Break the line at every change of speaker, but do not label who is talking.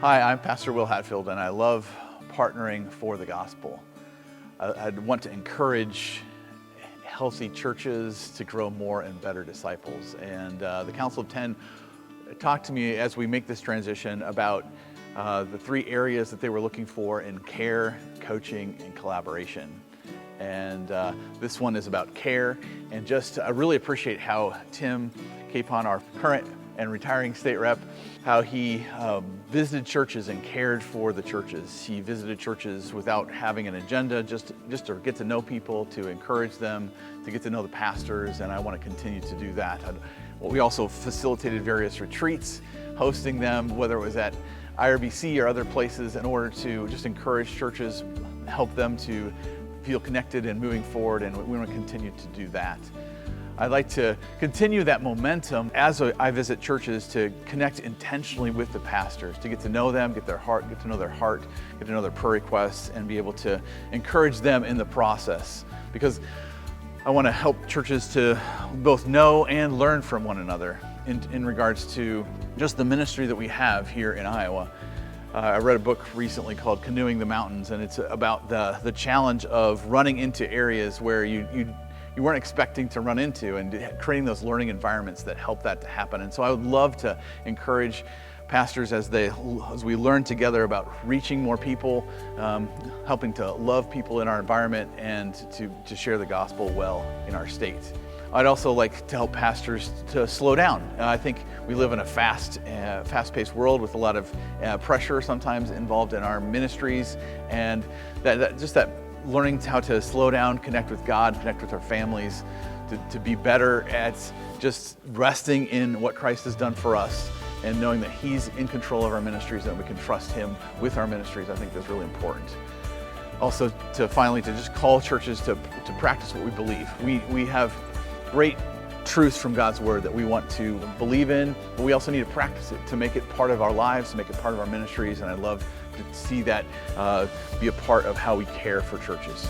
Hi, I'm Pastor Will Hatfield, and I love partnering for the gospel. I'd want to encourage healthy churches to grow more and better disciples. And the Council of 10 talked to me as we make this transition about the three areas that they were looking for in care, coaching, and collaboration. And this one is about care. And just I really appreciate how Tim Capon, our current and retiring state rep, how he visited churches and cared for the churches. He visited churches without having an agenda, just to get to know people, to encourage them, to get to know the pastors, and I want to continue to do that. We also facilitated various retreats, hosting them, whether it was at IARBC or other places, in order to just encourage churches, help them to feel connected and moving forward, and we want to continue to do that. I'd like to continue that momentum as I visit churches, to connect intentionally with the pastors, to get to know them, get to know their heart, get to know their prayer requests, and be able to encourage them in the process. Because I want to help churches to both know and learn from one another in regards to just the ministry that we have here in Iowa. I read a book recently called Canoeing the Mountains, and it's about the challenge of running into areas where you weren't expecting to run into, and creating those learning environments that help that to happen. And so I would love to encourage pastors as we learn together about reaching more people, helping to love people in our environment, and to share the gospel well in our state. I'd also like to help pastors to slow down. I think we live in a fast-paced world with a lot of pressure sometimes involved in our ministries, and that learning how to slow down, connect with God, connect with our families, to be better at just resting in what Christ has done for us, and knowing that He's in control of our ministries and we can trust Him with our ministries, I think that's really important. Also, finally, to just call churches to practice what we believe. We have great truths from God's Word that we want to believe in, but we also need to practice it to make it part of our lives, to make it part of our ministries, and I love to see that be a part of how we care for churches.